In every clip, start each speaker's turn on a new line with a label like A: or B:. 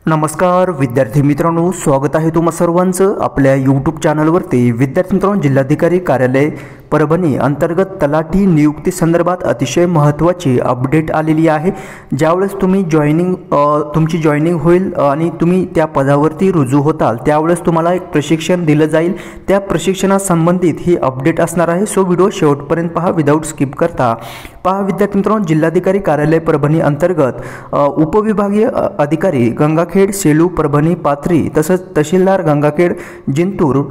A: नमस्कार विद्यार्थी मित्रांनो, स्वागत आहे तुम्हा सर्वांचं आपल्या यूट्यूब चॅनलवरती। विद्यार्थी मित्रांनो, जिल्हाधिकारी कार्यालय परभणी अंतर्गत तलाठी नियुक्ती संदर्भात अतिशय महत्त्वाची अपडेट आलेली आहे। ज्यावेळेस तुम्ही तुमची जॉईनिंग होईल आणि तुम्ही त्या पदावरती रुजू होताल त्यावेळेस तुम्हाला एक प्रशिक्षण दिलं जाईल। त्या प्रशिक्षणासंबंधित ही अपडेट असणार आहे। सो व्हिडिओ शेवटपर्यंत पहा, विदाऊट स्किप करता पहा। विद्यार्थी मित्रांनो, जिल्हाधिकारी कार्यालय परभणी अंतर्गत उपविभागीय अधिकारी गंगाखेड, सेलू, परभणी, पाथरी तसंच तहसीलदार गंगाखेड, जिंतूर,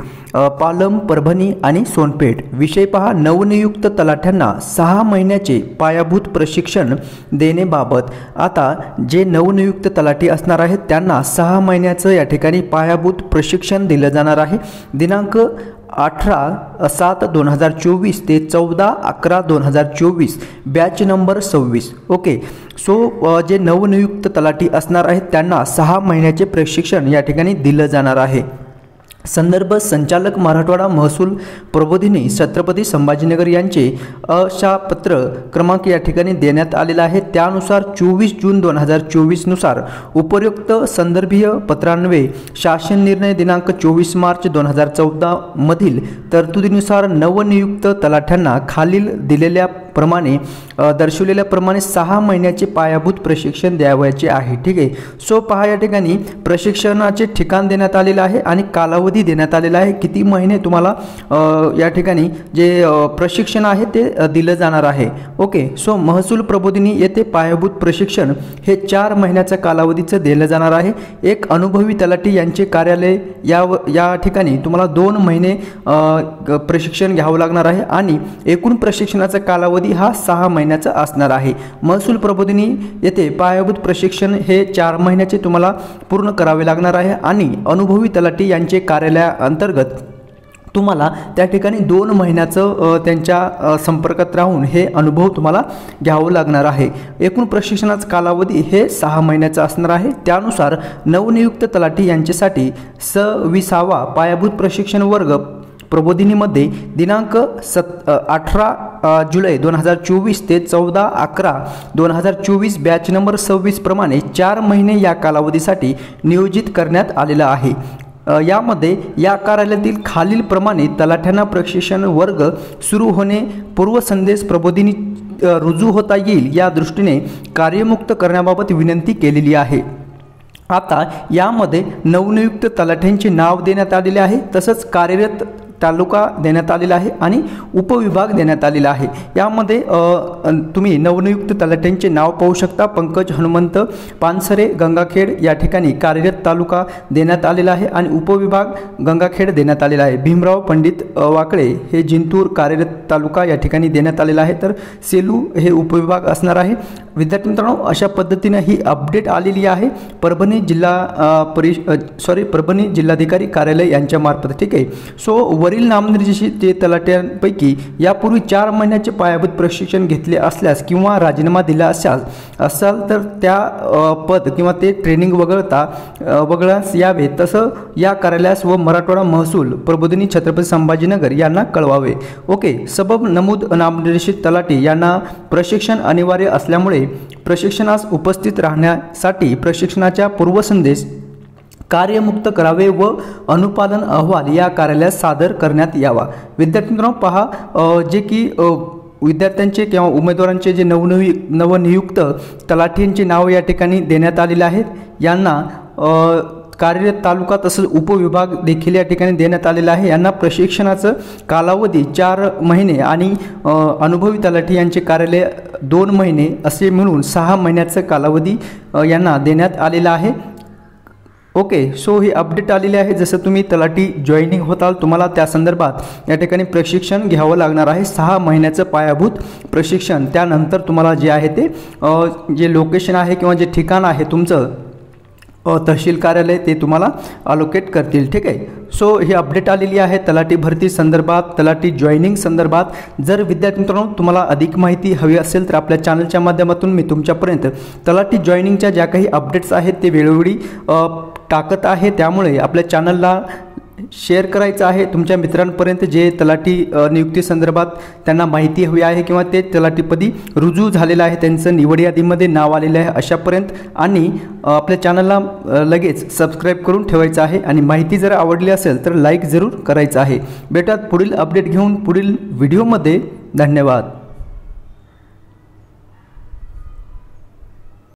A: पालम, परभणी आणि सोनपेठ विषय पहा। नवनियुक्त तलाठ्यांना 6 महिन्याचे पायाभूत प्रशिक्षण देण्याबाबत आता जे नवनियुक्त तलाठी असणार आहेत त्यांना 6 महिन्याचं या ठिकाणी पायाभूत प्रशिक्षण दिलं जाणार आहे। दिनांक 18/7/2024 ते 14/11/2024 बॅच नंबर 26। ओके, सो जे नवनियुक्त तलाठी असणार आहेत त्यांना 6 महिन्याचे प्रशिक्षण या ठिकाणी दिलं जाणार आहे। संदर्भ संचालक मराठवाडा महसूल प्रबोधिनी छत्रपती संभाजीनगर यांचे अशापत्र क्रमांक या ठिकाणी देण्यात आलेला आहे। त्यानुसार 24 जून 2024 नुसार उपयुक्त संदर्भीय पत्रान्वये शासन निर्णय दिनांक 24 मार्च 2014 मधील तरतुदीनुसार नवनियुक्त तलाठ्यांना खालील दिलेल्या प्रमाणे दर्शवलेल्या प्रमाणे 6 महिन्याचे पायाभूत प्रशिक्षण द्यावयाचे आहे। ठीक आहे, सो पहा या ठिकाणी प्रशिक्षणाचे ठिकाण देण्यात आलेले आहे आणि कालावधी देण्यात आलेला आहे। किती महिने तुम्हाला या ठिकाणी जे प्रशिक्षण आहे ते दिलं जाणार आहे। ओके, सो महसूल प्रबोधिनी येथे पायाभूत प्रशिक्षण हे 4 महिन्याच्या कालावधीचं दिलं जाणार आहे। एक अनुभवी तलाठी यांचे कार्यालय या ठिकाणी तुम्हाला 2 महिने प्रशिक्षण घ्यावं लागणार आहे आणि एकूण प्रशिक्षणाचा कालावधी हा 6 महिन्याचा असणार आहे। महसूल प्रबोधिनी येथे पायाभूत प्रशिक्षण हे 4 महिन्याचे तुम्हाला पूर्ण करावे लागणार आहे आणि अनुभवी तलाठी यांचे कार्यालयाअंतर्गत तुम्हाला त्या ठिकाणी 2 महिन्याचं त्यांच्या संपर्कात राहून हे अनुभव तुम्हाला घ्यावं लागणार आहे। एकूण प्रशिक्षणाचा कालावधी हे 6 महिन्याचा असणार आहे। त्यानुसार नवनियुक्त तलाठी यांच्यासाठी 26वा पायाभूत प्रशिक्षण वर्ग प्रबोधिनीमध्ये दिनांक 18 जुलै 2024 ते 14/11/2024 बॅच नंबर 26 प्रमाणे 4 महिने या कालावधीसाठी नियोजित करण्यात आलेला आहे। यामध्ये या कार्यालयातील खालील प्रमाणे तलाठ्यांना प्रशिक्षण वर्ग सुरू होणे पूर्व संदेश प्रबोधिनी रुजू होता येईल या दृष्टीने कार्यमुक्त करण्याबाबत विनंती केलेली आहे। आता यामध्ये नवनियुक्त तलाठ्यांचे नाव देण्यात आलेले आहे, तसंच कार्यरत तालुका देण्यात आलेला आहे आणि उपविभाग देण्यात आलेला आहे। यामध्ये तुम्ही नवनियुक्त तलाठ्यांचे नाव पाहू शकता। पंकज हनुमंत पानसरे गंगाखेड या ठिकाणी कार्यरत तालुका देण्यात आलेला आहे आणि उपविभाग गंगाखेड देण्यात आलेला आहे। भीमराव पंडित वाकळे हे जिंतूर कार्यरत तालुका या ठिकाणी देण्यात आलेला आहे, तर सेलू हे उपविभाग असणार आहे। विद्यार्थी मित्रांनो, अशा पद्धतीने ही अपडेट आलेली आहे परभणी परभणी जिल्हाधिकारी कार्यालय यांच्या मार्फत। ठीक आहे, सो वरील नामनिर्देशित तलाठ्यांपैकी यापूर्वी 4 महिन्याचे पायाभूत प्रशिक्षण घेतले असल्यास किंवा राजीनामा दिला असाल तर त्या पद किंवा ते ट्रेनिंग वगळण्यास यावे, तसं या कार्यालयास व मराठवाडा महसूल प्रबोधिनी छत्रपती संभाजीनगर यांना कळवावे। ओके, सबब नमूद नामनिर्देशित तलाठी यांना प्रशिक्षण अनिवार्य असल्यामुळे प्रशिक्षणास उपस्थित राहण्यासाठी प्रशिक्षणाच्या पूर्वसंदेश कार्यमुक्त करावे व अनुपालन अहवाल या कार्यालयास सादर करण्यात यावा। विद्यार्थी मित्रांनो, पहा जे की विद्यार्थ्यांचे किंवा उमेदवारांचे जे नवनियुक्त तलाठींचे नाव या ठिकाणी देण्यात आलेले आहेत, यांना कार्यरत तालुका तसंच उपविभाग देखील या ठिकाणी देण्यात आलेला आहे। यांना प्रशिक्षणाचं कालावधी 4 महिने आणि अनुभवी तलाठी यांचे कार्यालय 2 महिने असे मिळून 6 महिन्याचा कालावधी यांना देण्यात आलेला आहे। ओके, सो ही अपडेट आलेली आहे। जसं तुम्ही तलाठी जॉईनिंग होताल तुम्हाला त्या संदर्भात या ठिकाणी प्रशिक्षण घ्यावं लागणार आहे, 6 महिन्याचं पायाभूत प्रशिक्षण। त्यानंतर तुम्हाला जे आहे ते जे लोकेशन आहे किंवा जे ठिकाण आहे तुमचं तहसील कार्यालय ते तुम्हाला अलोकेट करतील। ठीक आहे, सो ही अपडेट आलेली आहे तलाठी भरती संदर्भात, तलाठी जॉईनिंग संदर्भात। जर विद्यार्थी मित्रांनो तुम्हाला अधिक माहिती हवी असेल तर आपल्या चॅनलच्या माध्यमातून मी तुमच्यापर्यंत तलाठी जॉईनिंगच्या ज्या काही अपडेट्स आहेत ते वेळोवेळी टाकत आहे, त्यामुळे आपल्या चॅनलला शेअर करायचं आहे तुमच्या मित्रांपर्यंत जे तलाठी नियुक्ती संदर्भात त्यांना माहिती हवी आहे किंवा ते तलाठीपदी रुजू झालेलं आहे, त्यांचं निवड यादीमध्ये नाव आलेलं आहे अशापर्यंत. आणि आपल्या चॅनलला लगेच सबस्क्राईब करून ठेवायचं आहे आणि माहिती जर आवडली असेल तर लाईक जरूर करायचं आहे. भेटूयात पुढील अपडेट घेऊन पुढील व्हिडिओमध्ये. धन्यवाद.